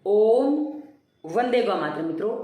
ओम वंदे गौ मातरम। मित्रों,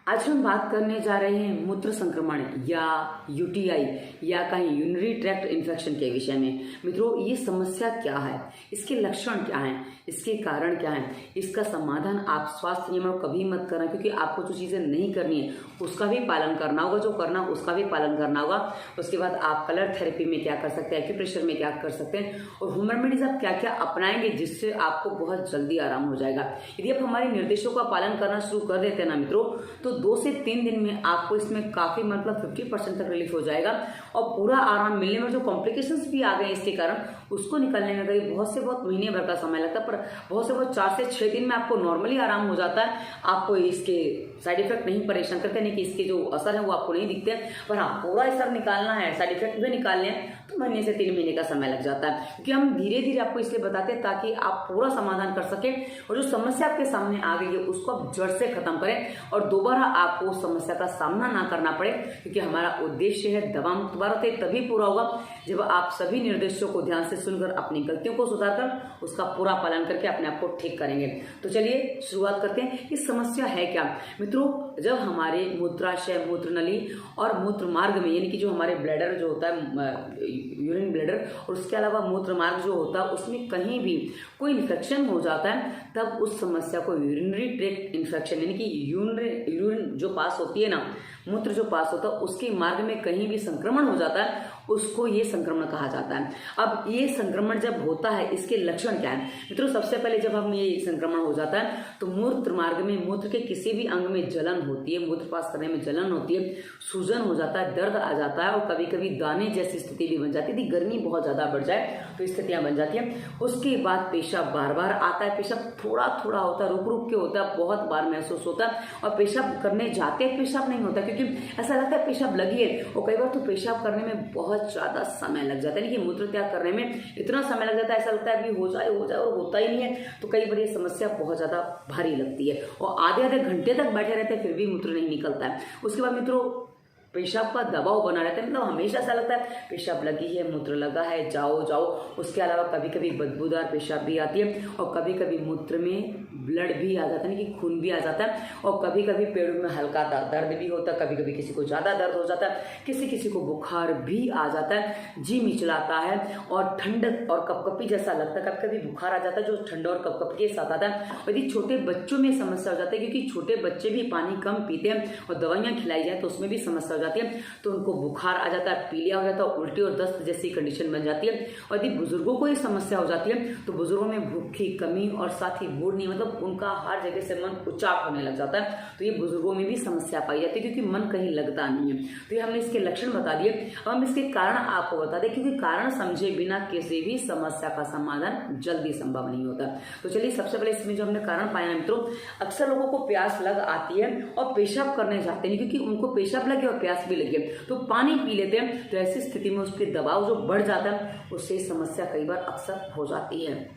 आज हम बात करने जा रहे हैं मूत्र संक्रमण या यूटीआई या कहीं यूरिनरी ट्रैक्ट इन्फेक्शन के विषय में। मित्रों, ये समस्या क्या है, इसके लक्षण क्या हैं, इसके कारण क्या हैं, इसका समाधान आप स्वास्थ्य नियमों कभी मत करना, क्योंकि आपको जो चीजें नहीं करनी है उसका भी पालन करना होगा, जो करना उसका भी पालन करना होगा। उसके बाद आप कलर थेरेपी में क्या कर सकते हैं, एक्यूप्रेशर में क्या कर सकते हैं और होम रेमेडीज आप क्या क्या अपनाएंगे जिससे आपको बहुत जल्दी आराम हो जाएगा। यदि आप हमारे निर्देशों का पालन करना शुरू कर देते हैं ना मित्रों, तो 2 से 3 दिन में आपको इसमें काफी 50% तक रिलीफ हो जाएगा और पूरा आराम मिलने में जो कॉम्प्लिकेशंस भी आ गए इसके कारण उसको निकलने में करीब बहुत से बहुत महीने भर का समय लगता है, पर बहुत से बहुत 4 से 6 दिन में आपको नॉर्मली आराम हो जाता है। आपको इसके साइड इफेक्ट नहीं परेशान करते, नहीं कि इसके जो असर है वो आपको नहीं दिखते हैं, पर हाँ पूरा असर निकालना है, साइड इफेक्ट भी निकालने हैं तो महीने से 3 महीने का समय लग जाता है। क्योंकि हम धीरे धीरे आपको इसलिए बताते हैं ताकि आप पूरा समाधान कर सकें और जो समस्या आपके सामने आ गई है उसको आप जड़ से खत्म करें और दोबारा आपको उस समस्या का सामना ना करना पड़े। क्योंकि हमारा उद्देश्य है दवा मुक्त भारत तभी पूरा होगा जब आप सभी निर्देशों को ध्यान से सुनकर अपनी गलतियों को सुधारकर उसका पूरा पालन करके अपने आप को ठीक करेंगे। तो चलिए शुरुआत करते हैं। इस समस्या है क्या मित्रों, जब हमारे मूत्राशय, मूत्र नली और मूत्र मार्ग में, यानी कि जो हमारे ब्लैडर जो होता है यूरिन ब्लैडर और उसके अलावा मूत्र मार्ग जो होता है उसमें कहीं भी कोई इन्फेक्शन हो जाता है, तब उस समस्या को यूरिनरी ट्रैक्ट इन्फेक्शन, यानी कि यूरिन जो पास होती है ना, मूत्र जो पास होता है उसके मार्ग में कहीं भी संक्रमण हो जाता है, उसको ये संक्रमण कहा जाता है। अब ये संक्रमण जब होता है इसके लक्षण क्या है मित्रों, सबसे पहले जब हम ये संक्रमण हो जाता है तो मूत्र मार्ग में मूत्र के किसी भी अंग में जलन होती है, मूत्र पास करने में जलन होती है, सूजन हो जाता है, दर्द आ जाता है और कभी कभी दाने जैसी स्थिति भी बन जाती है। गर्मी बहुत ज्यादा बढ़ जाए तो स्थितियां बन जाती है। उसके बाद पेशाब बार बार आता है, पेशाब थोड़ा थोड़ा होता है, रुक रुक के होता है, बहुत बार महसूस होता है और पेशाब करने जाते हैं पेशाब नहीं होता, क्योंकि ऐसा लगता है पेशाब लगी है और कई बार तो पेशाब करने में बहुत ज्यादा समय लग जाता है, यानी कि मूत्र त्याग करने में इतना समय लग जाता है, ऐसा लगता है अभी हो जाए और होता ही नहीं है। तो कई बार ये समस्या बहुत ज्यादा भारी लगती है और आधे आधे घंटे तक बैठे रहते हैं फिर भी मूत्र नहीं निकलता है। उसके बाद मित्रों पेशाब का दबाव बना रहता है, मतलब हमेशा ऐसा लगता है पेशाब लगी है, मूत्र लगा है, जाओ जाओ। उसके अलावा कभी कभी बदबूदार पेशाब भी आती है और कभी कभी मूत्र में ब्लड भी आ जाता है, कि खून भी आ जाता है और कभी कभी पेड़ों में हल्का दर्द भी होता है, कभी कभी किसी को ज्यादा दर्द हो जाता है, किसी किसी को बुखार भी आ जाता है, जी मिचलाता है और ठंडक और कपकपी जैसा लगता है, कभी कभी बुखार आ जाता है जो ठंड और कपकपी के साथ आता है। यदि छोटे बच्चों में समस्या हो जाती है, क्योंकि छोटे बच्चे भी पानी कम पीते हैं और दवाइयां खिलाई जाए तो उसमें भी समस्या हो जाती है, तो उनको बुखार आ जाता है, पीलिया हो जाता है, उल्टी और दस्त जैसी कंडीशन बन जाती है। और यदि बुजुर्गों को ये समस्या हो जाती है तो बुजुर्गों में भूख की कमी और साथ ही मूड नहीं, मतलब उनका हर जगह से मन उचाट होने लग जाता है, तो ये बुजुर्गों में भी समस्या पाई जाती है क्योंकि मन कहीं लगता नहीं है। तो ये हमने इसके लक्षण बता दिए। अब हम इसके कारण आपको बता दें, क्योंकि कारण समझे बिना किसी भी समस्या का समाधान जल्दी संभव नहीं होता। तो चलिए सबसे पहले इसमें जो हमने कारण पाया मित्रों, अक्सर लोगों को प्यास लग आती है और पेशाब करने जाते हैं, क्योंकि उनको पेशाब लगे और प्यास भी लगे तो पानी पी लेते हैं, तो ऐसी स्थिति में उसके दबाव जो बढ़ जाता है उससे समस्या कई बार अक्सर हो जाती है।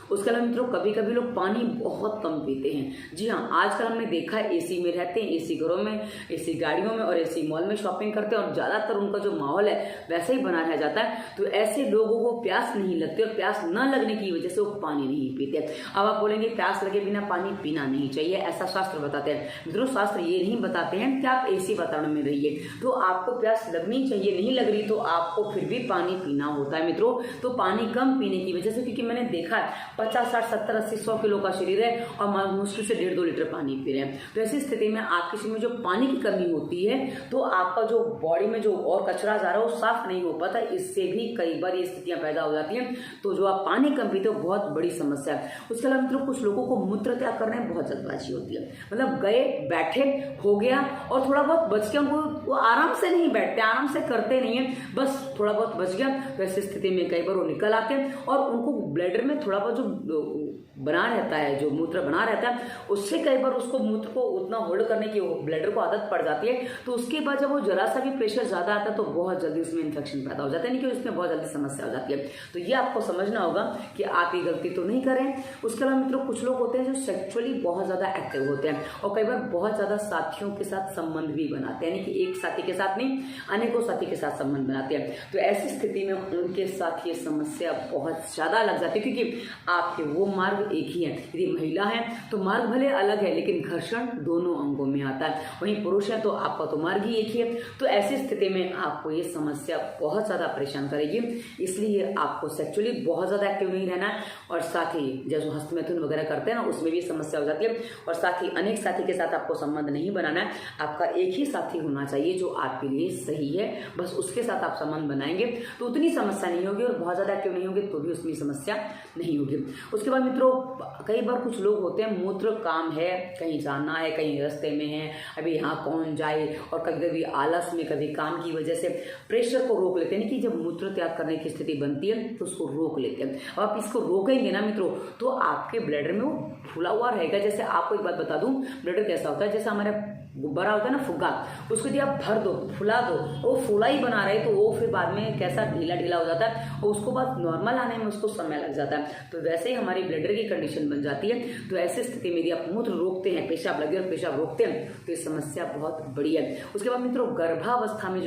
उसके अलावा मित्रों कभी कभी लोग पानी बहुत कम पीते हैं। जी हाँ, आजकल हमने देखा है एसी में रहते हैं, एसी घरों में, एसी गाड़ियों में और एसी मॉल में शॉपिंग करते हैं और ज्यादातर उनका जो माहौल है वैसे ही बना रह जाता है। तो ऐसे लोगों को प्यास नहीं लगती और प्यास न लगने की वजह से वो पानी नहीं पीते। अब आप बोलेंगे प्यास लगे बिना पानी पीना नहीं चाहिए, ऐसा शास्त्र बताते हैं। मित्रों शास्त्र ये नहीं बताते हैं कि आप एसी वातावरण में रहिए तो आपको प्यास लगनी चाहिए, नहीं लग रही तो आपको फिर भी पानी पीना होता है मित्रों। तो पानी कम पीने की वजह से, क्योंकि मैंने देखा है 50, 60, 70, 80, 100 किलो का शरीर है और मुश्किल से 1.5-2 लीटर पानी पी रहे हैं, तो ऐसी स्थिति में आपके शरीर में जो पानी की कमी होती है तो आपका जो बॉडी में जो और कचरा जा रहा है वो साफ नहीं हो पाता, इससे भी कई बार ये स्थितियां पैदा हो जाती हैं। तो जो आप पानी कम पीते हो बहुत बड़ी समस्या है। उसके अलावा मित्रों कुछ लोगों को मूत्र त्याग करने में बहुत जल्दबाजी होती है, मतलब गए बैठे हो गया और थोड़ा बहुत बच गया, उनको वो आराम से नहीं बैठते, आराम से करते नहीं है, बस थोड़ा बहुत बच गया, तो ऐसी स्थिति में कई बार वो निकल आते हैं और उनको ब्लैडर में थोड़ा बहुत जो बना रहता है, जो मूत्र बना रहता है उससे कई बार उसको मूत्र को उतना होल्ड करने की ब्लैडर को आदत पड़ जाती है। तो उसके बाद जब वो जरा सा भी प्रेशर ज्यादा आता है तो बहुत जल्दी उसमें इन्फेक्शन पैदा हो जाता है, नहीं कि उसमें बहुत जल्दी समस्या हो जाती है। तो ये आपको समझना होगा कि आप ये गलती तो नहीं करें। उसके अलावा मित्रों कुछ लोग होते हैं जो सेक्सुअली बहुत ज्यादा एक्टिव होते हैं और कई बार बहुत ज्यादा साथियों के साथ संबंध भी बनाते हैं, यानी कि एक साथी के साथ नहीं अनेकों साथी के साथ संबंध बनाते हैं। तो ऐसी स्थिति में उनके साथ ये समस्या बहुत ज्यादा लग जाती है, क्योंकि आपके वो मार्ग एक ही है। यदि महिला है तो मार्ग भले अलग है लेकिन घर्षण दोनों अंगों में आता है, वहीं पुरुष है तो आपका तो मार्ग ही एक ही है। तो ऐसी स्थिति में आपको ये समस्या बहुत ज़्यादा परेशान करेगी, इसलिए आपको सेक्सुअली बहुत ज़्यादा एक्टिव नहीं रहना है। और साथ ही जैसे हस्तमैथुन वगैरह करते हैं ना, उसमें भी समस्या हो जाती है। और साथ ही अनेक साथी के साथ आपको संबंध नहीं बनाना है, आपका एक ही साथी होना चाहिए जो आपके लिए सही है, बस उसके साथ आप संबंध बनाएंगे तो उतनी समस्या नहीं होगी। और बहुत ज़्यादा एक्टिव नहीं होगी तो भी उसमें समस्या नहीं होगी। उसके बाद मित्रों, कई बार कुछ लोग होते हैं मूत्र काम है, कहीं जाना है, कहीं रास्ते में है, अभी यहाँ कौन जाए, और कभी कभी आलस में, कभी काम की वजह से प्रेशर को रोक लेते हैं कि जब मूत्र त्याग करने की स्थिति बनती है तो उसको रोक लेते हैं। अब आप इसको रोकेंगे ना मित्रों तो आपके ब्लैडर में वो फूला हुआ रहेगा। जैसे आपको एक बात बता दूं, ब्लैडर कैसा होता है, जैसे हमारे गुब्बारा होता है ना, फुग्गा, उसको यदि आप भर दो, फुला दो, वो फुला ही बना रहे तो वो फिर बाद में कैसा ढीला ढीला हो जाता है और उसको बाद नॉर्मल आने में उसको समय लग जाता है। तो वैसे ही हमारी ब्लैडर की कंडीशन बन जाती है। तो ऐसी स्थिति में यदि आप मूत्र रोकते हैं, पेशाब लगे और पेशाब रोकते हैं तो ये समस्या बहुत बड़ी है। उसके बाद मित्रों, गर्भावस्था में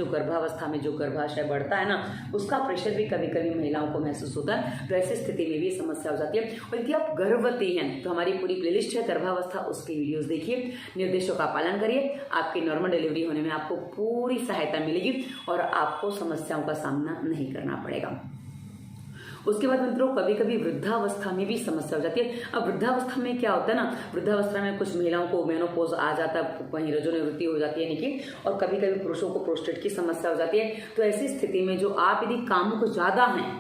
जो गर्भाशय बढ़ता है ना, उसका प्रेशर भी कभी कभी महिलाओं को महसूस होता है। तो ऐसी स्थिति में भी समस्या हो जाती है। और यदि आप गर्भवती हैं तो हमारी पूरी प्लेलिस्ट है गर्भावस्था, उसकी वीडियोस देखिए, निर्देशों का पालन करिए, आपकी नॉर्मल डिलीवरी होने में आपको पूरी सहायता मिलेगी और आपको समस्याओं का सामना नहीं करना पड़ेगा। उसके बाद मित्रों, कभी कभी वृद्धावस्था में भी समस्या हो जाती है। अब वृद्धावस्था में क्या होता है ना, वृद्धावस्था में कुछ महिलाओं को मेनोपॉज आ जाता है, वहीं रजोनिवृत्ति हो जाती है यानी कि, और कभी कभी पुरुषों को प्रोस्टेट की समस्या हो जाती है। तो ऐसी स्थिति में जो आप यदि कामुक ज्यादा हैं,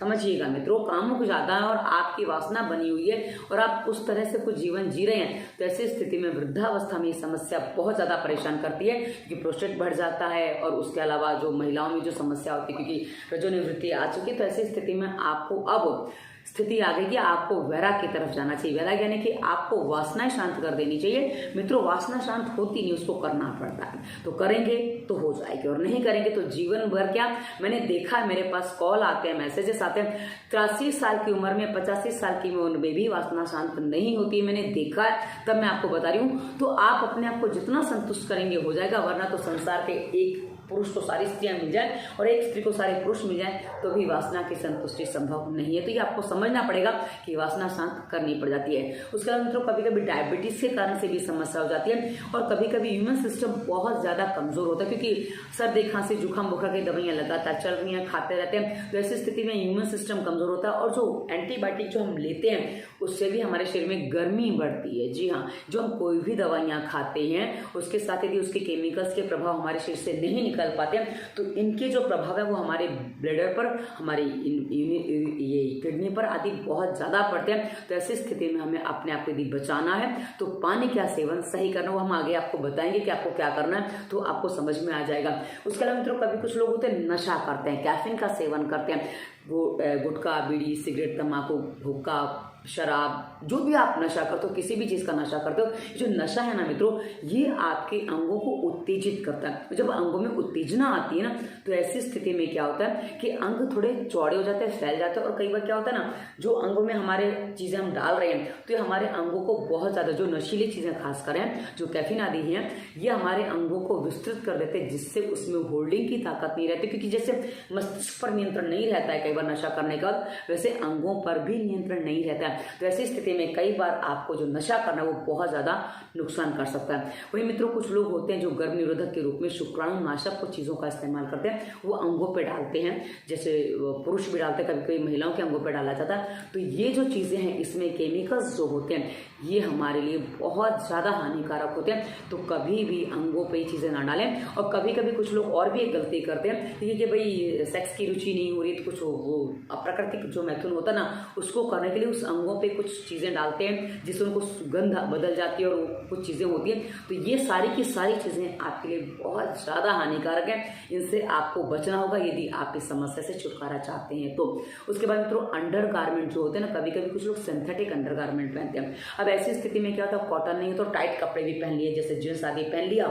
समझिएगा मित्रों, कामुक ज्यादा है और आपकी वासना बनी हुई है और आप उस तरह से कुछ जीवन जी रहे हैं, तो ऐसी स्थिति में वृद्धावस्था में समस्या बहुत ज्यादा परेशान करती है क्योंकि प्रोस्टेट बढ़ जाता है। और उसके अलावा जो महिलाओं में जो समस्या होती है क्योंकि रजोनिवृत्ति आ चुकी है, तो ऐसी स्थिति में आपको अब स्थिति आ गई कि आपको वैराग की तरफ जाना चाहिए। वैराग यानी कि आपको वासनाएं शांत कर देनी चाहिए। मित्रों, वासना शांत होती नहीं, उसको करना पड़ता है। तो करेंगे तो हो जाएगी और नहीं करेंगे तो जीवन भर क्या। मैंने देखा है, मेरे पास कॉल आते हैं, मैसेजेस आते हैं, 83 साल की उम्र में, 85 साल की उम्र में भी वासना शांत नहीं होती है। मैंने देखा है, तब मैं आपको बता रही हूँ। तो आप अपने आप को जितना संतुष्ट करेंगे हो जाएगा, वरना तो संसार के एक पुरुष को सारी स्त्रियां मिल जाए और एक स्त्री को सारे पुरुष मिल जाए तो भी वासना की संतुष्टि संभव नहीं है। तो ये आपको समझना पड़ेगा कि वासना शांत करनी पड़ जाती है। उसके बाद मित्रों, कभी कभी डायबिटीज के कारण से भी समस्या हो जाती है और कभी कभी ह्यूमन सिस्टम बहुत ज्यादा कमजोर होता है क्योंकि सर्दी खांसी जुकाम बुखार की दवाइयां लगातार चल रही हैं, खाते रहते हैं। तो ऐसी स्थिति में ह्यूमन सिस्टम कमजोर होता है और जो एंटीबायोटिक जो हम लेते हैं उससे भी हमारे शरीर में गर्मी बढ़ती है। जी हाँ, जो हम कोई भी दवाइयां खाते हैं उसके साथ यदि उसके केमिकल्स के प्रभाव हमारे शरीर से नहीं निकल पाते हैं तो इनके जो प्रभाव है वो हमारे ब्लडर पर, हमारी ये किडनी पर आदि बहुत ज्यादा पड़ते हैं। तो ऐसी स्थिति में हमें अपने आप को यदि बचाना है तो पानी का सेवन सही करना, वो हम आगे आपको बताएंगे कि आपको क्या करना है, तो आपको समझ में आ जाएगा। उसके अलावा मित्रों, कभी कुछ लोग होते हैं नशा करते हैं, कैफीन का सेवन करते हैं, वो गुटखा, बीड़ी, सिगरेट, तंबाकू, हुक्का, शराब, जो भी आप नशा करते हो, किसी भी चीज का नशा करते हो, जो नशा है ना मित्रों, ये आपके अंगों को उत्तेजित करता है। जब अंगों में उत्तेजना आती है ना तो ऐसी स्थिति में क्या होता है कि अंग थोड़े चौड़े हो जाते हैं, फैल जाते हैं। और कई बार क्या होता है ना, जो अंगों में हमारे चीजें हम डाल रहे हैं तो ये हमारे अंगों को बहुत ज्यादा, जो नशीली चीजें खास करें, जो कैफीन आदि हैं, ये हमारे अंगों को विस्तृत कर देते हैं, जिससे उसमें होल्डिंग की ताकत नहीं रहती। क्योंकि जैसे मस्तिष्क पर नियंत्रण नहीं रहता है कई बार नशा करने का, वैसे अंगों पर भी नियंत्रण नहीं रहता है। तो ऐसी स्थिति में कई बार आपको जो नशा करना है वो बहुत ज्यादा नुकसान कर सकता है। वही मित्रों, कुछ लोग होते हैं जो गर्भ निरोधक के रूप में शुक्राणुनाशक कुछ चीजों का इस्तेमाल करते हैं, वो अंगों पे डालते हैं, जैसे पुरुष भी डालते हैं, कभी कभी महिलाओं के अंगों पे डाला जाता है। तो ये जो चीजें हैं, इसमें केमिकल्स जो होते हैं ये हमारे लिए बहुत ज्यादा हानिकारक होते हैं। तो कभी भी अंगों पे चीजें ना डालें। और कभी कभी कुछ लोग और भी एक गलती करते हैं कि भाई सेक्स की रुचि नहीं हो रही तो कुछ वो अप्राकृतिक जो मैथुन होता है ना, उसको करने के लिए उस अंगों पे कुछ चीजें डालते हैं जिससे उनको सुगंध बदल जाती है और कुछ चीजें होती हैं। तो ये सारी की सारी चीजें आपके लिए बहुत ज्यादा हानिकारक है, इनसे आपको बचना होगा यदि आप इस समस्या से छुटकारा चाहते हैं तो। उसके बाद मित्रों, अंडर गारमेंट जो होते हैं ना, कभी कभी कुछ लोग सिंथेटिक अंडर गारमेंट पहनते हैं। अब ऐसी स्थिति में क्या होता है, कॉटन नहीं है तो टाइट कपड़े भी पहन लिए, जैसे जींस आदि पहन लिया,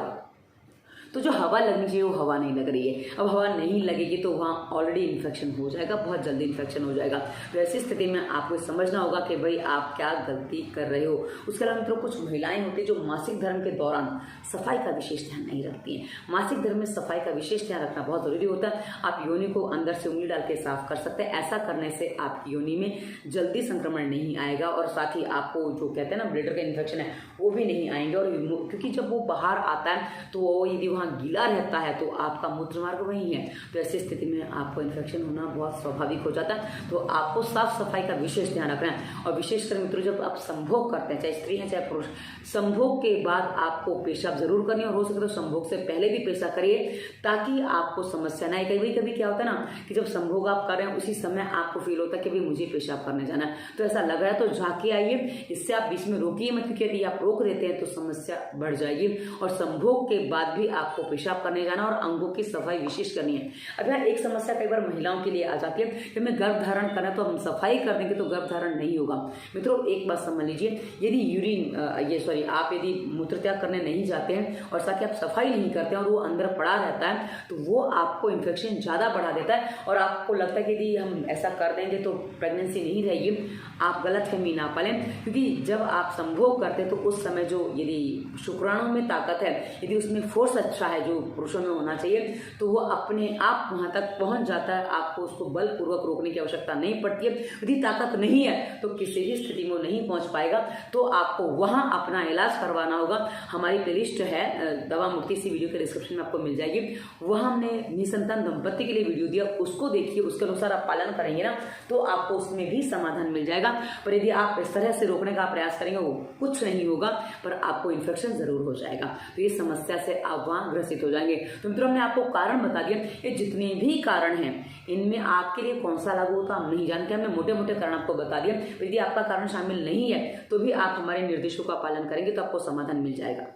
तो जो हवा लगनी चाहिए वो हवा नहीं लग रही है। अब हवा नहीं लगेगी तो वहाँ ऑलरेडी इन्फेक्शन हो जाएगा, बहुत जल्दी इन्फेक्शन हो जाएगा। तो ऐसी स्थिति में आपको समझना होगा कि भाई आप क्या गलती कर रहे हो। उसके अलावा मित्रों कुछ महिलाएं होती है जो मासिक धर्म के दौरान सफाई का विशेष ध्यान नहीं रखती हैं। मासिक धर्म में सफाई का विशेष ध्यान रखना बहुत जरूरी होता है। आप योनि को अंदर से उंगली डाल के साफ कर सकते हैं। ऐसा करने से आपकी योनि में जल्दी संक्रमण नहीं आएगा और साथ ही आपको जो कहते हैं ना ब्लैडर का इन्फेक्शन है वो भी नहीं आएंगे। और क्योंकि जब वो बाहर आता है तो वो यदि वहाँ गीला रहता है तो आपका मूत्र मार्ग वही है, तो ऐसी स्थिति में आपको इन्फेक्शन होना बहुत स्वाभाविक हो जाता है। तो आपको साफ सफाई का विशेष ध्यान रखना है। और विशेषकर मित्रों जब आप संभोग करते हैं, चाहे स्त्री है चाहे पुरुष, संभोग के बाद आपको पेशाब जरूर करनी और हो सके तो संभोग से पहले भी पेशाब करिए ताकि आपको समस्या ना आए। कभी कभी क्या होता है ना कि जब संभोग आप कर रहे हैं उसी समय आपको फील होता है कि भाई मुझे पेशाब करने जाना है, तो ऐसा लग रहा है तो झाके आइए। इससे आप बीच में रोकिए मत, क्योंकि यदि आप रोक देते हैं तो समस्या बढ़ जाएगी। और संभोग के बाद भी आपको पेशाब करने जाना और अंगों की सफाई विशेष करनी है। अब यहाँ एक समस्या कई बार महिलाओं के लिए आ जाती है कि हमें गर्भ धारण करना तो हम सफाई कर देंगे तो गर्भ धारण नहीं होगा। मित्रों एक बात समझ लीजिए, यदि आप यदि मूत्र त्याग करने नहीं जाते हैं और साथ ही आप सफाई नहीं करते हैं और वो अंदर पड़ा रहता है तो वो आपको इन्फेक्शन ज़्यादा बढ़ा देता है और आपको लगता है कि यदि हम ऐसा कर देंगे तो प्रेगनेंसी नहीं रहेगी। आप गलतफहमी ना पालें, क्योंकि जब आप संभोग करते हैं तो उस समय जो यदि शुक्राणु में ताकत है, यदि उसमें फोर्स अच्छा है जो पुरुषों में होना चाहिए, तो वो अपने आप वहां तक पहुंच जाता है। आपको उसको बलपूर्वक रोकने की आवश्यकता नहीं पड़ती है। यदि ताकत नहीं है तो किसी भी स्थिति में नहीं पहुंच पाएगा, तो आपको वहां अपना इलाज करवाना होगा। हमारी प्लेलिस्ट है दवा मुक्ति, इसी वीडियो के डिस्क्रिप्शन में आपको मिल जाएगी। वहां हमने निसंतान दंपत्ति के लिए वीडियो दिया, उसको देखिए, उसके अनुसार आप पालन करेंगे ना तो आपको उसमें भी समाधान मिल जाएगा। पर यदि आप इस तरह से रोकने का प्रयास करेंगे वो कुछ नहीं होगा, पर आपको इन्फेक्शन जरूर हो जाएगा। तो ये समस्या से आप वहां ग्रसित हो जाएंगे। तो मित्रों हमने आपको कारण बता दिया। ये जितने भी कारण हैं इनमें आपके लिए कौन सा लागू होता हम नहीं जानते, हमने मोटे मोटे कारण आपको बता दिए। यदि आपका कारण शामिल नहीं है तो भी आप हमारे निर्देशों का पालन करेंगे तो आपको समाधान मिल जाएगा।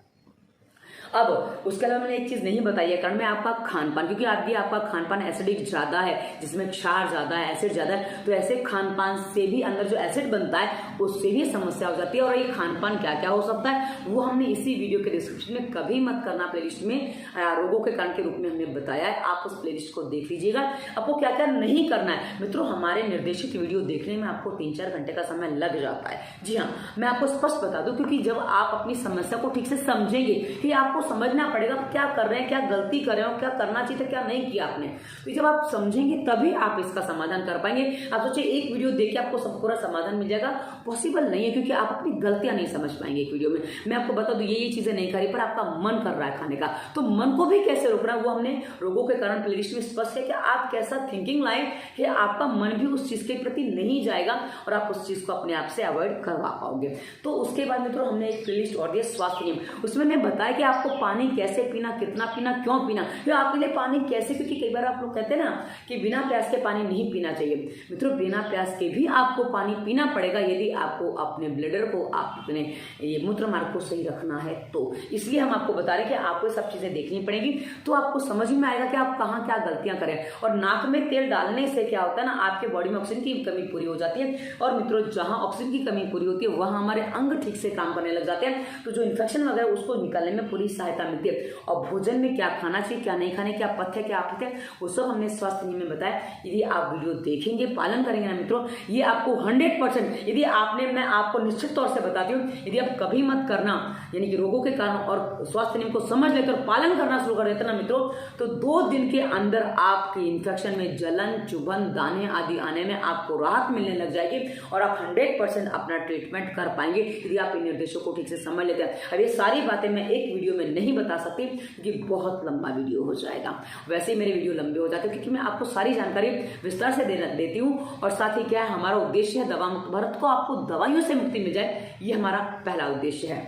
अब उसके अलावा मैंने एक चीज नहीं बताई है, कारण में आपका खान पान, क्योंकि आपका खान पान एसिडिक ज्यादा है, जिसमें क्षार ज्यादा है, एसिड ज्यादा है, तो ऐसे खान पान से भी अंदर जो एसिड बनता है उससे भी समस्या हो जाती है। और ये खान पान क्या क्या हो सकता है वो हमने इसी वीडियो के डिस्क्रिप्शन में कभी मत करना प्लेलिस्ट में रोगों के कारण के रूप में हमने बताया है। आप उस प्लेलिस्ट को देख लीजिएगा। आपको क्या क्या नहीं करना है मित्रों, हमारे निर्देशित वीडियो देखने में आपको 3-4 घंटे का समय लग जाता है। जी हाँ, मैं आपको स्पष्ट बता दूं, क्योंकि जब आप अपनी समस्या को ठीक से समझेंगे कि आपको समझना पड़ेगा क्या कर रहे हैं, क्या गलती कर रहे हो, क्या करना चाहिए था, क्या नहीं किया आपने। तो जब आप समझेंगे तभी आप इसका समाधान कर पाएंगे। आप सोचे एक वीडियो देख के आपको सब पूरा समाधान मिल जाएगा, पॉसिबल नहीं है, क्योंकि आप अपनी गलतियां नहीं समझ पाएंगे एक वीडियो में। मैं आपको बता दूं ये चीजें नहीं खा रही पर आपका मन कर रहा है खाने का, तो मन को भी कैसे रोकना वो हमने रोगों के कारण प्लेलिस्ट में स्पष्ट है कि आप कैसा थिंकिंग लाए कि आपका मन भी उस चीज के प्रति नहीं जाएगा और आप उस चीज को अपने आप से अवॉइड करवा पाओगे। तो उसके बाद मित्रों हमने एक प्लेलिस्ट और दिया स्वास्थ्य नियम, उसमें मैंने बताया कि आपको पानी कैसे पीना, कितना पीना, क्यों पीना, या आपके लिए पानी कैसे, क्योंकि कई बार आप लोग कहते हैं ना कि बिना प्यास के पानी नहीं पीना चाहिए। मित्रों बिना प्यास के भी आपको पानी पीना पड़ेगा यदि आपको अपने ब्लैडर को, अपने ये मूत्र मार्ग को सही रखना है। तो इसलिए हम आपको बता रहे हैं कि आपको सब चीजें देखनी पड़ेगी, तो आपको समझ में आएगा कि आप कहाँ क्या गलतियां करें। और नाक में तेल डालने से क्या होता है ना, आपके बॉडी में ऑक्सीजन की कमी पूरी हो जाती है। और मित्रों जहां ऑक्सीजन की कमी पूरी होती है वहां हमारे अंग ठीक से काम करने लग जाते हैं, तो जो इन्फेक्शन वगैरह उसको निकालने में पूरी सहायता मिलती है। और भोजन में क्या खाना चाहिए, क्या नहीं खाने, क्या पथ्य, क्या अपथ्य, वो सब हमने स्वास्थ्य नियम में बताया। यदि आप वीडियो देखेंगे, पालन करेंगे ना मित्रों, ये आपको 100%, यदि आपने, मैं आपको निश्चित तौर से बताती हूँ, यदि आप कभी मत करना, यानी कि रोगों के कारण और स्वास्थ्य नियम को समझ लेते और पालन करना शुरू कर देते ना मित्रों, तो 2 दिन के अंदर आपके इन्फेक्शन में जलन, चुभन, दाने आदि आने में आपको राहत मिलने लग जाएगी और आप 100% अपना ट्रीटमेंट कर पाएंगे यदि आप इन निर्देशों को ठीक से समझ लेते हैं। अब ये सारी बातें मैं एक वीडियो में नहीं बता सकती क्योंकि बहुत लंबा वीडियो हो जाएगा। वैसे ही मेरे वीडियो लंबे हो जाते हैं क्योंकि मैं आपको सारी जानकारी विस्तार से देती हूँ। और साथ ही क्या है, हमारा उद्देश्य है दवा मुक्त भारत को, आपको दवाइयों से मुक्ति मिल जाए, ये हमारा पहला उद्देश्य है।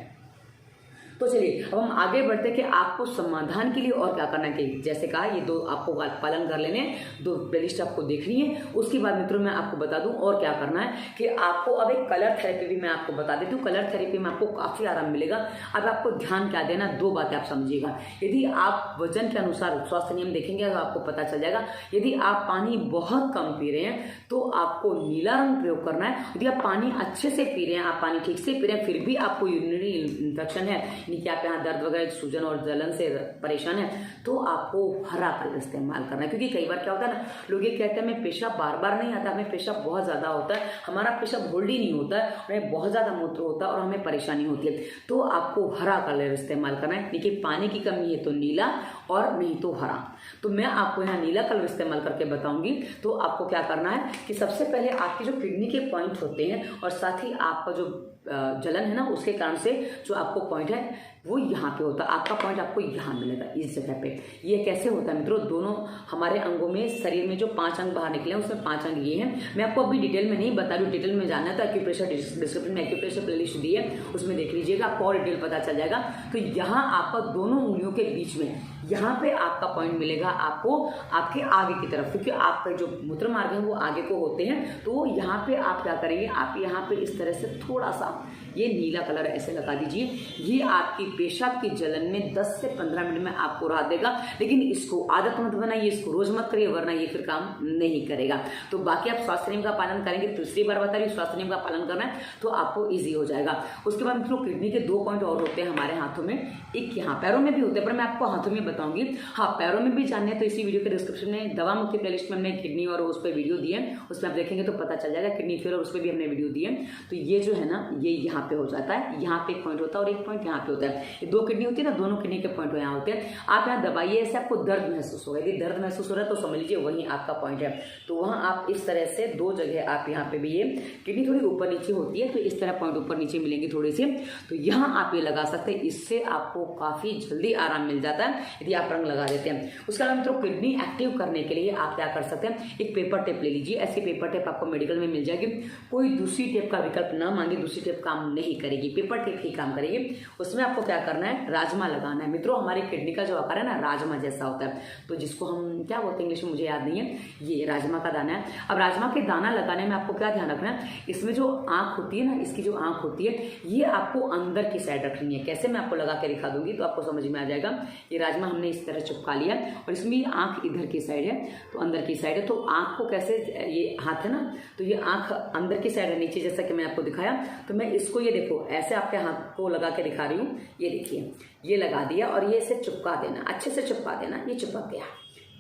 तो चलिए अब हम आगे बढ़ते हैं कि आपको समाधान के लिए और क्या करना चाहिए। जैसे कहा ये 2 आपको पालन कर लेने, 2 प्लेलिस्ट आपको देखनी है। उसके बाद मित्रों मैं आपको बता दूं और क्या करना है कि आपको अब एक कलर थेरेपी भी मैं आपको बता देती हूँ। कलर थेरेपी में आपको काफी आराम मिलेगा। अब आपको ध्यान क्या देना, 2 बातें आप समझिएगा। यदि आप वजन के अनुसार स्वास्थ्य नियम देखेंगे तो आपको पता चल जाएगा। यदि आप पानी बहुत कम पी रहे हैं तो आपको नीला रंग प्रयोग करना है। यदि आप पानी अच्छे से पी रहे हैं, आप पानी ठीक से पी रहे हैं, फिर भी आपको यूरिनरी इन्फेक्शन है यानी कि आप यहाँ दर्द वगैरह सूजन और जलन से परेशान है तो आपको हरा कलर इस्तेमाल करना है। क्योंकि कई बार क्या होता है ना, लोग ये कहते हैं हमें पेशाब बार बार नहीं आता, हमें पेशाब बहुत ज्यादा होता है, हमारा पेशाब होल्ड ही नहीं होता है, हमें बहुत ज्यादा मूत्र होता है और हमें परेशानी होती है, तो आपको हरा कलर इस्तेमाल करना है। देखिए पानी की कमी है तो नीला और नहीं तो हरा। तो मैं आपको यहाँ नीला कलर इस्तेमाल करके बताऊंगी। तो आपको क्या करना है कि सबसे पहले आपके जो किडनी के पॉइंट होते हैं और साथ ही आपका जो जलन है ना, उसके कारण से जो आपको पॉइंट है वो यहाँ पे होता है। आपका पॉइंट आपको यहाँ मिलेगा इस जगह पे। ये कैसे होता है मित्रों, दोनों हमारे अंगों में, शरीर में जो 5 अंग बाहर निकले हैं उसमें 5 अंग ये हैं। मैं आपको अभी डिटेल में नहीं बता रही हूँ, डिटेल में जानना है तो एक्यूप्रेशर डिस्क्रिप्शन में एक्यूप्रेशर प्लेलिस्ट दी है, उसमें देख लीजिएगा, आपको और डिटेल पता चल जाएगा। तो यहाँ आपका दोनों उंगलियों के बीच में यहाँ पे आपका पॉइंट मिलेगा आपको आपके आगे की तरफ, क्योंकि आपका जो मूत्र मार्ग है वो आगे को होते हैं। तो यहाँ पे आप क्या करेंगे, आप यहाँ पे इस तरह से थोड़ा सा ये नीला कलर ऐसे लगा दीजिए। ये आपकी पेशाब की जलन में 10 से 15 मिनट में आपको राहत देगा। लेकिन इसको आदत मत बनाइए, इसको रोज मत करिए, वरना ये फिर काम नहीं करेगा। तो बाकी आप स्वास्थ्य नियम का पालन करेंगे, दूसरी बार बता रही हूँ, स्वास्थ्य नियम का पालन करना है तो आपको ईजी हो जाएगा। उसके बाद मित्रों किडनी के 2 पॉइंट और होते हैं हमारे हाथों में, एक यहाँ पैरों में भी होते हैं, पर मैं आपको हाथों में बताऊंगी। हाँ, पैरों में भी जानने हैं तो इसी वीडियो के डिस्क्रिप्शन में दवा मुक्ति प्लेलिस्ट में हमने किडनी और उस पर वीडियो दिए हैं, उसमें आप देखेंगे तो पता चल जाएगा। किडनी फेल और उस पर भी हमने वीडियो दिए। तो ये जो है ना, ये यहाँ पे हो जाता है, यहाँ पे एक पॉइंट होता है और एक पॉइंट यहाँ पे होता है। ये 2 किडनी होती है ना, दोनों किडनी के पॉइंट यहाँ होते हैं। आप यहाँ दबाइए, ऐसे आपको दर्द महसूस होगा। यदि दर्द महसूस हो रहा है तो समझ लीजिए वहीं आपका पॉइंट है। तो वहाँ आप इस तरह से 2 जगह आप यहाँ पे भी, ये किडनी थोड़ी ऊपर नीचे होती है तो इस तरह पॉइंट ऊपर नीचे मिलेंगे थोड़ी सी, तो यहाँ आप ये लगा सकते हैं। इससे आपको काफी जल्दी आराम मिल जाता है यदि आप रंग लगा देते हैं। उसके अलावा मित्रों किडनी एक्टिव करने के लिए आप क्या कर सकते हैं, एक पेपर टेप ले लीजिए। ऐसी पेपर टेप आपको मेडिकल में मिल जाएगी। कोई दूसरी टेप का विकल्प ना मांगे, दूसरी टेप काम नहीं करेगी, पेपर टेप ही काम करेगी। उसमें आपको क्या करना है, राजमा लगाना है। मित्रों हमारी किडनी का जो आकार है ना, राजमा जैसा होता है, तो जिसको हम क्या बोलते हैं इंग्लिश में, मुझे याद नहीं है, ये राजमा का दाना है। अब राजमा के दाना लगाने में आपको क्या ध्यान रखना है, इसमें जो आंख होती है ना, इसकी जो आंख होती है ये आपको अंदर की साइड रखनी है। कैसे, मैं आपको लगा के दिखा दूंगी तो आपको समझ में आ जाएगा। ये राजमा हमने इस तरह चिपका लिया और इसमें आंख इधर की साइड है, तो अंदर की साइड है। तो आंख को कैसे, ये हाथ है ना, तो ये आंख अंदर की साइड है नीचे, जैसा कि मैं आपको दिखाया। तो मैं इसको, ये देखो ऐसे आपके हाथ को लगा के दिखा रही हूँ। ये देखिए, ये लगा दिया और ये इसे चिपका देना, अच्छे से चिपका देना। ये चिपक गया,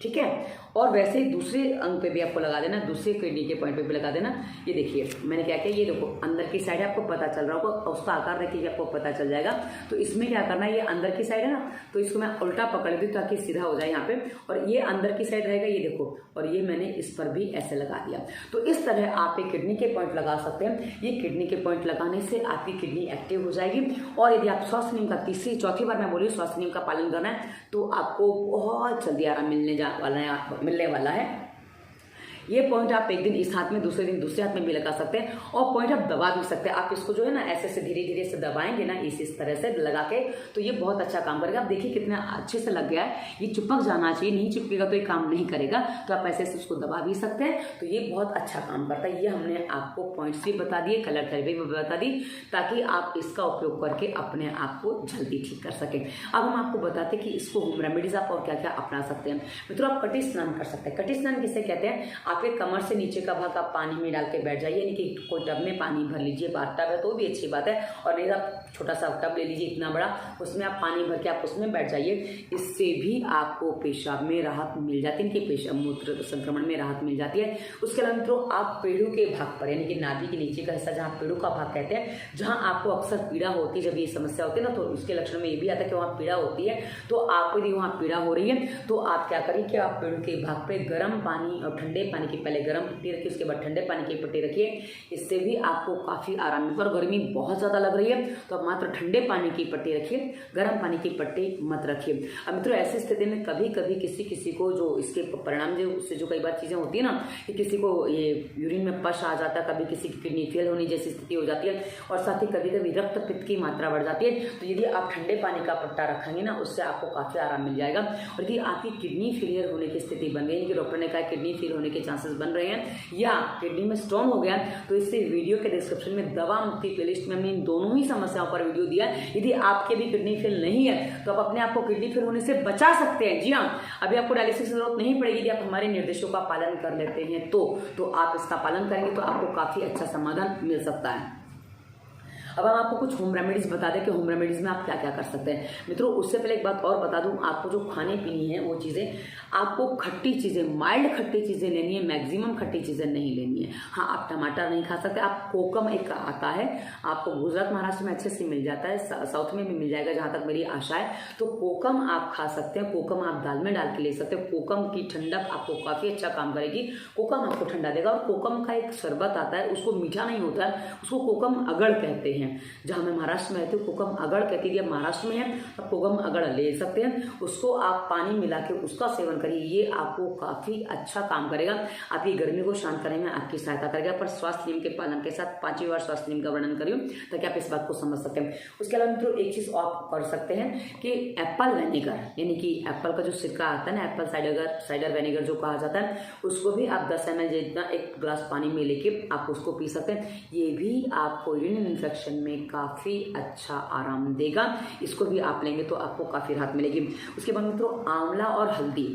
ठीक है। और वैसे ही दूसरे अंग पे भी आपको लगा देना, दूसरे किडनी के पॉइंट पे भी लगा देना। ये देखिए मैंने क्या किया, ये देखो अंदर की साइड है, आपको पता चल रहा होगा, उसका आकार देखिए आपको पता चल जाएगा। तो इसमें क्या करना है, ये अंदर की साइड है ना, तो इसको मैं उल्टा पकड़ लेती हूँ ताकि सीधा हो जाए यहाँ पे, और ये अंदर की साइड रहेगा, ये देखो, और ये मैंने इस पर भी ऐसे लगा दिया। तो इस तरह आप एक किडनी के पॉइंट लगा सकते हैं। ये किडनी के पॉइंट लगाने से आपकी किडनी एक्टिव हो जाएगी। और यदि आप स्वास्थ्य नियम का तीसरी चौथी बार मैं बोली स्वास्थ्य नियम का पालन करना है तो आपको बहुत जल्दी आराम मिलने वाला है। ये पॉइंट आप एक दिन इस हाथ में, दूसरे दिन दूसरे हाथ में भी लगा सकते हैं और पॉइंट आप दबा भी सकते हैं। आप इसको जो है ना ऐसे से धीरे धीरे से दबाएंगे ना, इस तरह से लगा के, तो ये बहुत अच्छा काम करेगा। आप देखिए कितना अच्छे से लग गया है। ये चिपक जाना चाहिए, नहीं चिपकेगा तो ये काम नहीं करेगा। तो आप ऐसे से उसको दबा भी सकते हैं, तो ये बहुत अच्छा काम करता है। ये हमने आपको पॉइंट्स भी बता दिए, कलर थेरेपी भी बता दी, ताकि आप इसका उपयोग करके अपने आप को जल्दी ठीक कर सकें। अब हम आपको बताते हैं कि इसको होम रेमेडीज आप और क्या क्या अपना सकते हैं। मित्रों आप कटी स्नान कर सकते हैं। कटी स्नान किसे कहते हैं, आपके कमर से नीचे का भाग आप पानी में डाल के बैठ जाइए, यानी कि कोई टब में पानी भर लीजिए, बाथटब है तो भी अच्छी बात है, और नहीं आप छोटा सा टब ले लीजिए इतना बड़ा, उसमें आप पानी भर के आप उसमें बैठ जाइए। इससे भी आपको पेशाब में राहत मिल जाती है, इनके पेशाब मूत्र संक्रमण में राहत मिल जाती है। उसके अलावा मित्रों आप पेड़ों के भाग पर, यानी कि नाभि के नीचे का हिस्सा जहाँ पेड़ों का भाग कहते हैं, जहाँ आपको अक्सर पीड़ा होती है, जब ये समस्या होती है ना, तो उसके लक्षण में ये भी आता है कि वहाँ पीड़ा होती है। तो आपको यदि वहाँ पीड़ा हो रही है तो आप क्या करिए कि आप पेड़ों के भाग पे गर्म पानी और ठंडे पानी की, पहले गर्म पट्टी रखिए, उसके बाद ठंडे पानी की पट्टी रखिए। इससे भी आपको काफी आराम मिलता है। और गर्मी बहुत ज्यादा लग रही है तो आप मात्र ठंडे पानी की पट्टी रखिए, गर्म पानी की पट्टी मत रखिए। अब मित्रों ऐसी स्थिति में कभी कभी किसी को जो इसके परिणाम जो उससे जो कई बार चीजें होती है ना, कि किसी को ये यूरिन में पश आ जाता है, कभी किसी की किडनी फेल होने जैसी स्थिति हो जाती है, और साथ ही कभी कभी रक्त पित्त की मात्रा बढ़ जाती है। तो यदि आप ठंडे पानी का पट्टा रखेंगे ना, उससे आपको काफी आराम मिल जाएगा। और यदि आपकी किडनी फेलियर होने की स्थिति बन गई, डॉक्टर ने कहा किडनी फेल होने के चांसेस बन रहे हैं या किडनी में स्टोन हो गया, तो इससे वीडियो के डिस्क्रिप्शन में दवा मुक्ति प्लेलिस्ट में हमने इन दोनों ही समस्याओं पर वीडियो दिया। यदि आपके भी किडनी फेल नहीं है तो आप अपने आप को किडनी फेल होने से बचा सकते हैं। जी हाँ, अभी आपको डायलिसिस की जरूरत नहीं पड़ेगी यदि आप हमारे निर्देशों का पालन कर लेते हैं तो आप इसका पालन करेंगे तो आपको काफी अच्छा समाधान मिल सकता है। अब हम आपको कुछ होम रेमेडीज बता दें कि होम रेमेडीज में आप क्या क्या कर सकते हैं। मित्रों उससे पहले एक बात और बता दूं, आपको जो खाने पीनी है वो चीज़ें, आपको खट्टी चीज़ें, माइल्ड खट्टी चीज़ें लेनी है, मैक्सिमम खट्टी चीज़ें नहीं लेनी है। हाँ, आप टमाटर नहीं खा सकते। आप कोकम एक आता है, आपको गुजरात महाराष्ट्र में अच्छे से मिल जाता है, साउथ में भी मिल जाएगा जहाँ तक मेरी आशा है। तो कोकम आप खा सकते हैं, कोकम आप दाल में डाल के ले सकते हैं। कोकम की ठंडक आपको काफ़ी अच्छा काम करेगी, कोकम आपको ठंडा देगा। और कोकम का एक शरबत आता है, उसको मीठा नहीं होता है, उसको कोकम अगड़ कहते हैं। जहाँ मैं महाराष्ट्र में रहती हूँ कोकम अगड़ कहती है, महाराष्ट्र में है आप कोकम अगड़ ले सकते हैं। उसको आप पानी मिला के उसका सेवन करिए, ये आपको काफ़ी अच्छा काम करेगा, आपकी गर्मी को शांत करने में आपकी सहायता करेगा। पर स्वास्थ्य नियम के पालन के साथ 5वीं बार स्वास्थ्य नियम का वर्णन करिए ताकि आप इस बात को समझ सकते हैं। उसके अलावा मित्रों एक चीज़ आप कर सकते हैं कि एप्पल वेनेगर, यानी कि एप्पल का जो सिरका आता है ना, एप्पल साइडर वेनेगर जो कहा जाता है, उसको भी आप 10 ml जितना एक ग्लास पानी में लेके आप उसको पी सकते हैं। ये भी आपको यूरिन इन्फेक्शन में काफ़ी अच्छा आराम देगा, इसको भी आप लेंगे तो आपको काफ़ी राहत मिलेगी। उसके बाद मित्रों आंवला और हल्दी,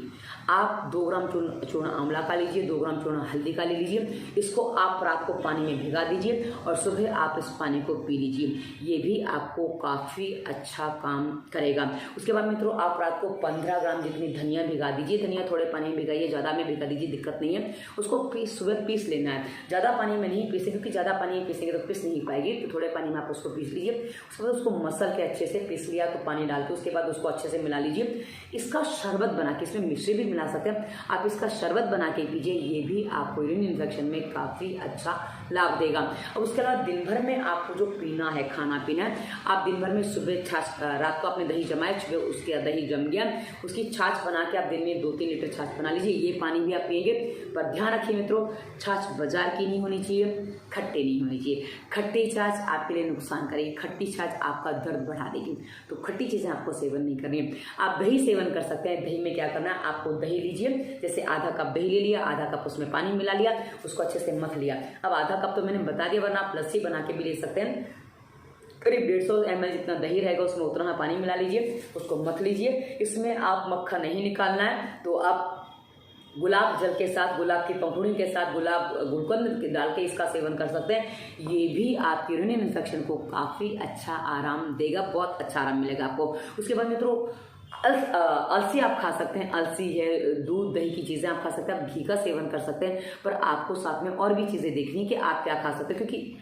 आप 2 ग्राम चूर्ण आंवला का लीजिए, 2 ग्राम चूर्ण हल्दी का ले लीजिए, इसको आप रात को पानी में भिगा दीजिए और सुबह आप इस पानी को पी लीजिए, ये भी आपको काफ़ी अच्छा काम करेगा। उसके बाद मित्रों आप रात को 15 ग्राम जितनी धनिया भिगा दीजिए, धनिया थोड़े पानी में भिगाइए, ज़्यादा में भिगा दीजिए, दिक्कत नहीं है। उसको सुबह पीस लेना है, ज़्यादा पानी में नहीं पीसे, क्योंकि ज़्यादा पानी में पीसेंगे तो पीस नहीं पाएगी, तो थोड़े पानी में आप उसको पीस लीजिए। उसके बाद उसको मसल के अच्छे से पीस लिया तो पानी डाल के उसके बाद उसको अच्छे से मिला लीजिए। इसका शरबत बना के, इसमें मिश्री भी मिला सकते हैं आप, इसका शरबत बना के पीजिए, ये भी आपको यूरिन इन्फेक्शन में काफ़ी अच्छा लाभ देगा। अब उसके अलावा दिन भर में आपको जो पीना है, खाना पीना है, आप दिन भर में सुबह छाछ, रात को आपने दही जमाए, सुबह उसके दही जम गया, उसकी छाछ बना के आप दिन में 2-3 लीटर छाछ बना लीजिए, ये पानी भी आप पिएंगे। पर ध्यान रखिए मित्रों, छाछ बाजार की नहीं होनी चाहिए, खट्टी नहीं होनी चाहिए। खट्टी छाछ आपके लिए नुकसान करेगी, खट्टी छाछ आपका दर्द बढ़ा देगी, तो खट्टी चीज़ें आपको सेवन नहीं करनी है। आप दही सेवन कर सकते हैं। दही में क्या करना है, आपको दही लीजिए, जैसे आधा कप दही ले लिया, आधा कप उसमें पानी मिला लिया, उसको अच्छे से मथ लिया। अब आधा कप तो मैंने बता दिया, वरना आप लस्सी बना के भी ले सकते हैं। करीब 150 ml जितना दही रहेगा उसमें उतना पानी मिला लीजिए, उसको मथ लीजिए। इसमें आप मक्खन नहीं निकालना है, तो आप गुलाब जल के साथ, गुलाब की पंखुड़ी के साथ गुलाब गुलकंद डाल के इसका सेवन कर सकते हैं। ये भी आपकी यूरिन इन्फेक्शन को काफ़ी अच्छा आराम देगा, बहुत अच्छा आराम मिलेगा आपको। उसके बाद मित्रों अलसी आप खा सकते हैं, अलसी है, दूध दही की चीज़ें आप खा सकते हैं, आप घी का सेवन कर सकते हैं। पर आपको साथ में और भी चीज़ें देखनी है कि आप क्या खा सकते हैं, क्योंकि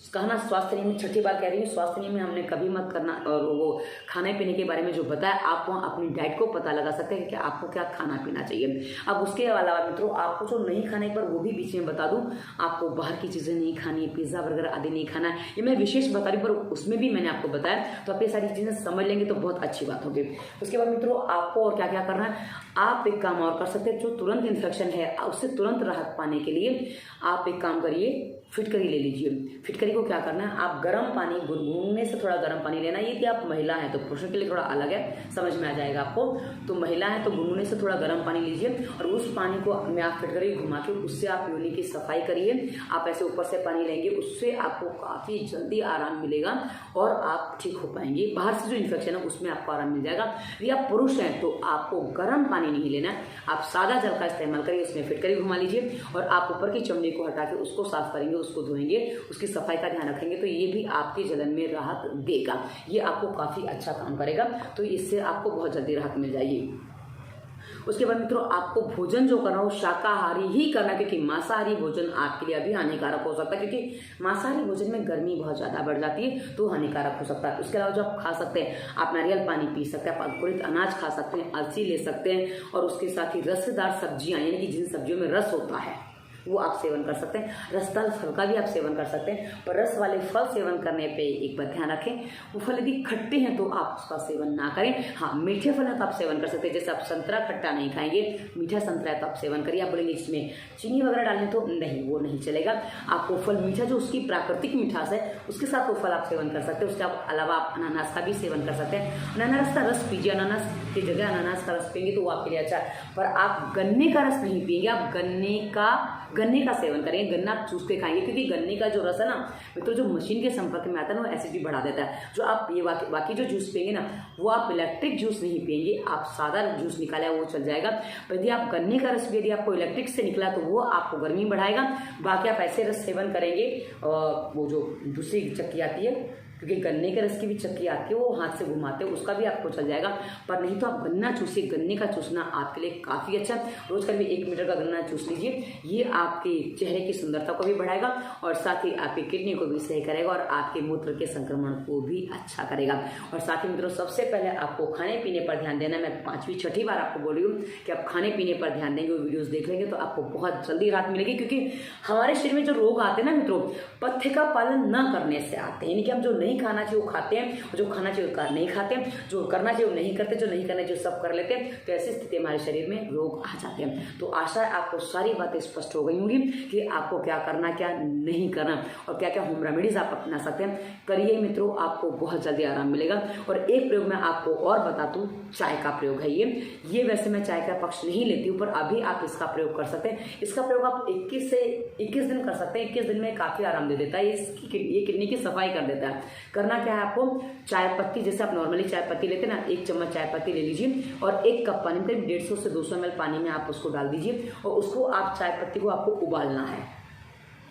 कहना स्वास्थ्य नियम में 6ठी बार कह रही हूँ, स्वास्थ्य नियम में हमने कभी मत करना। और वो खाने पीने के बारे में जो बताया, आप वहाँ अपनी डाइट को पता लगा सकते हैं कि आपको क्या खाना पीना चाहिए। अब उसके अलावा मित्रों आपको जो नहीं खाने पर वो भी बीच में बता दूं, आपको बाहर की चीज़ें नहीं खानी है, पिज्ज़ा बर्गर आदि नहीं खाना है, ये मैं विशेष बता रही हूँ, पर उसमें भी मैंने आपको बताया, तो आप ये सारी चीज़ें समझ लेंगे तो बहुत अच्छी बात होगी। उसके बाद मित्रों आपको और क्या क्या करना है, आप एक काम और कर सकते हैं, जो तुरंत इन्फेक्शन है उससे तुरंत राहत पाने के लिए आप एक काम करिए, फिटकरी ले लीजिए। फिटकरी को क्या करना है, आप गर्म पानी, गुनगुने से थोड़ा गर्म पानी लेना है। यदि आप महिला हैं तो पुरुषों के लिए थोड़ा अलग है, समझ में आ जाएगा आपको। तो महिला है तो गुनगुने से थोड़ा गर्म पानी लीजिए और उस पानी को में आप फिटकरी घुमा के उससे आप योनि की सफाई करिए। आप ऐसे ऊपर से पानी लेंगे, उससे आपको काफ़ी जल्दी आराम मिलेगा और आप ठीक हो पाएंगे। बाहर से जो इन्फेक्शन है उसमें आपको आराम मिल जाएगा। यदि आप पुरुष हैं तो आपको गर्म पानी नहीं लेना है, आप सादा जल का इस्तेमाल करिए, उसमें फिटकरी घुमा लीजिए और आप ऊपर की चमड़ी को हटा के उसको साफ करेंगे, उसको धोएंगे, उसकी सफाई का ध्यान रखेंगे, तो ये भी आपकी जलन में राहत देगा। ये आपको काफ़ी अच्छा काम करेगा, तो इससे आपको बहुत जल्दी राहत मिल जाएगी। उसके बाद मित्रों आपको भोजन जो करना हो शाकाहारी ही करना, क्योंकि मांसाहारी भोजन आपके लिए अभी हानिकारक हो सकता है, क्योंकि मांसाहारी भोजन में गर्मी बहुत ज़्यादा बढ़ जाती है, तो हानिकारक हो सकता है। उसके अलावा जो आप खा सकते हैं, आप नारियल पानी पी सकते हैं, आप अंकुरित अनाज खा सकते हैं, अलसी ले सकते हैं और उसके साथ ही रसदार सब्जियाँ, यानी कि जिन सब्जियों में रस होता है वो आप सेवन कर सकते हैं। रसदार फल का भी आप सेवन कर सकते हैं, पर रस वाले फल सेवन करने पे एक बात ध्यान रखें, वो फल यदि खट्टे हैं तो आप उसका सेवन ना करें। हाँ, मीठे फल है तो आप सेवन कर सकते हैं, जैसे आप संतरा खट्टा नहीं खाएंगे, मीठा संतरा है तो आप सेवन करिए। आप बोलेंगे इसमें चीनी वगैरह डालने, तो नहीं, वो नहीं चलेगा। आपको फल मीठा जो उसकी प्राकृतिक मिठास है उसके साथ वो फल आप सेवन कर सकते हैं। उसके अलावा आप अनानास का भी सेवन कर सकते हैं। अनानास का रस पीजिए, अनानास की जगह अनानास का रस पिएंगे तो वो आपके लिए अच्छा है। पर आप गन्ने का रस नहीं पिएंगे, आप गन्ने का सेवन करेंगे, गन्ना चूस के खाएंगे, क्योंकि गन्ने का जो रस है ना मित्रों, जो मशीन के संपर्क में आता है ना, वो एसिडिटी बढ़ा देता है। जो आप ये बाकी जो जूस पिएंगे ना, वो आप इलेक्ट्रिक जूस नहीं पिएंगे, आप सादा जूस निकाला वो चल जाएगा। पर यदि आप गन्ने का रस भी यदि आपको इलेक्ट्रिक से निकला तो वो आपको गर्मी बढ़ाएगा। बाकी आप ऐसे रस सेवन करेंगे, वो जो दूसरी चक्की आती है क्योंकि गन्ने के रस की भी चक्की आती है, वो हाथ से घुमाते हैं, उसका भी आपको चल जाएगा। पर नहीं तो आप गन्ना चूसिए, गन्ने का चूसना आपके लिए काफ़ी अच्छा। रोज का भी 1 मीटर का गन्ना चूस लीजिए, ये आपके चेहरे की सुंदरता को भी बढ़ाएगा और साथ ही आपकी किडनी को भी सही करेगा और आपके मूत्र के संक्रमण को भी अच्छा करेगा। और साथ ही मित्रों, सबसे पहले आपको खाने पीने पर ध्यान देना। मैं 5वीं 6ठी बार आपको बोल रही हूँ कि आप खाने पीने पर ध्यान देंगे, वो वीडियोस देख लेंगे तो आपको बहुत जल्दी राहत मिलेगी। क्योंकि हमारे शरीर में जो रोग आते हैं ना मित्रों, पथ्य का पालन न करने से आते हैं। यानी कि हम जो नहीं खाना चाहिए वो खाते हैं, और जो खाना चाहिए वो नहीं खाते हैं, जो करना चाहिए वो नहीं करते, जो नहीं करना चाहिए सब कर लेते हैं। तो ऐसी स्थिति हमारे शरीर में रोग आ जाते हैं। तो आशा है आपको सारी बातें स्पष्ट हो गई होंगी कि आपको क्या करना, क्या नहीं करना, और क्या क्या होम रेमेडीज आप अपना सकते हैं। करिए मित्रों, आपको बहुत जल्दी आराम मिलेगा। और एक प्रयोग मैं आपको और बता दूं, चाय का प्रयोग है ये वैसे मैं चाय का पक्ष नहीं लेती हूँ, पर अभी आप इसका प्रयोग कर सकते हैं। इसका प्रयोग आप 21 से 21 दिन कर सकते हैं। 21 दिन में काफी आराम दे देता है, ये किडनी की सफाई कर देता है। करना क्या है आपको, चाय पत्ती, जैसे आप नॉर्मली चाय पत्ती लेते हैं ना, 1 चम्मच चाय पत्ती ले लीजिए और 1 कप पानी में, करीब 150 से 200 ml पानी में आप उसको डाल दीजिए और उसको आप चाय पत्ती को आपको उबालना है,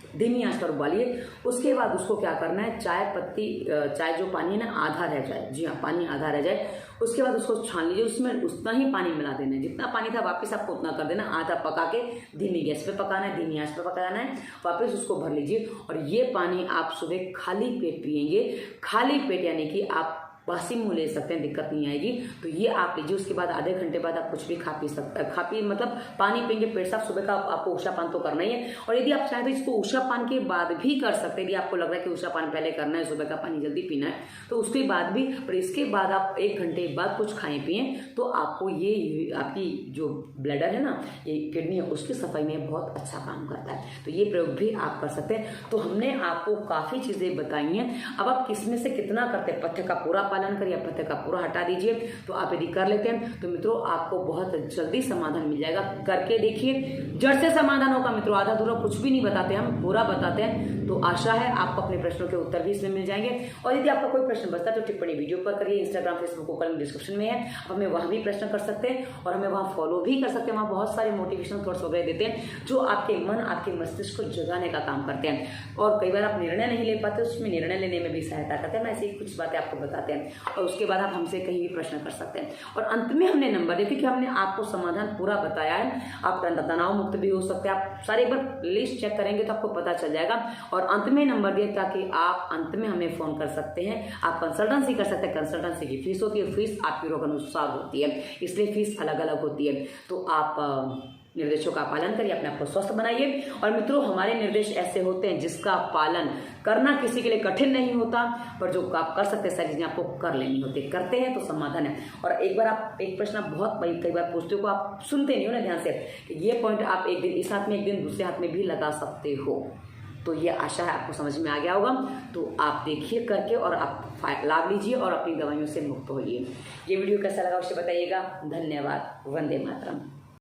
धीमी आंच पर उबालिए। उसके बाद उसको क्या करना है, चाय जो पानी है ना आधा रह जाए, जी हाँ पानी आधा रह जाए, उसके बाद उसको छान लीजिए। उसमें उतना ही पानी मिला देना है, जितना पानी था वापस आपको उतना कर देना। आधा पका के धीमी गैस पे पकाना है, धीमी आंच पर पकाना है, वापस उसको भर लीजिए। और ये पानी आप सुबह खाली पेट पिएंगे। खाली पेट यानी कि आप बासी मुंह ले सकते हैं, दिक्कत नहीं आएगी। तो ये आप लीजिए। उसके बाद आधे घंटे बाद आप कुछ भी खा पी सकते हैं, मतलब पानी पिएंगे, पेट साफ। सुबह का आपको उषा पान तो करना ही है। और यदि आप चाहें तो इसको उषा पान के बाद भी कर सकते हैं। यदि आपको लग रहा है कि उषा पान पहले करना है, सुबह का पानी जल्दी पीना है, तो उसके बाद भी। पर इसके बाद आप 1 घंटे बाद कुछ खाएं पिए तो आपको ये आपकी जो ब्लैडर है ना, ये किडनी है, उसकी सफाई में बहुत अच्छा काम करता है। तो ये प्रयोग भी आप कर सकते हैं। तो हमने आपको काफी चीजें बताई हैं। अब आप किसमें से कितना करते हैं, पथ्य का पूरा पालन करिए, पथ्य का पूरा हटा दीजिए। तो आप यदि कर लेते हैं तो मित्रों आपको बहुत जल्दी समाधान मिल जाएगा। करके देखिए, जड़ से समाधान होगा मित्रों। आधा अधूरा कुछ भी नहीं बताते, हम पूरा बताते हैं। तो आशा है आपको अपने प्रश्नों के उत्तर भी इसमें मिल जाएंगे। और यदि आपका कोई प्रश्न बचता है तो टिप्पणी वीडियो पर करिए। इंस्टाग्राम, फेसबुक, गूगल में डिस्क्रिप्शन में है, आप हमें वहां भी प्रश्न कर सकते हैं और हमें वहां फॉलो भी कर सकते हैं। वहां बहुत सारे मोटिवेशनल थॉट्स वगैरह देते हैं जो आपके मन, आपके मस्तिष्क को जगाने का काम करते हैं। और कई बार आप निर्णय नहीं ले पाते, उसमें निर्णय लेने में भी सहायता करते हैं। मैं ऐसी कुछ बातें आपको बताते हैं और उसके बाद आप हमसे कहीं भी प्रश्न कर सकते हैं। और अंत में हमने नंबर दिया क्योंकि हमने आपको समाधान पूरा बताया है। आप तनाव मुक्त भी हो सकते हैं। आप सारे एक बार लिस्ट चेक करेंगे तो आपको पता चल जाएगा। और अंत में नंबर दिया ताकि आप अंत में हमें फोन कर सकते हैं, आप कंसल्टेंसी कर सकते हैं। कंसल्टेंसी की फीस होती है, फीस आपकी रोग अनुसार होती है, इसलिए फीस अलग अलग होती है। तो आप निर्देशों का पालन करिए, अपने आप को स्वस्थ बनाइए। और मित्रों, हमारे निर्देश ऐसे होते हैं जिसका पालन करना किसी के लिए कठिन नहीं होता, पर जो आप कर सकते हैं सारी चीजें आपको कर लेनी होती है। करते हैं तो समाधान है। और एक बार आप एक प्रश्न बहुत कई बार पूछते हो, आप सुनते नहीं हो ना ध्यान से, ये पॉइंट आप एक दिन इस हाथ में, एक दिन दूसरे हाथ में भी लगा सकते हो। तो ये आशा है आपको समझ में आ गया होगा। तो आप देखिए करके और आप लाभ लीजिए और अपनी दवाइयों से मुक्त होइए। ये वीडियो कैसा लगा उसे बताइएगा। धन्यवाद। वंदे मातरम।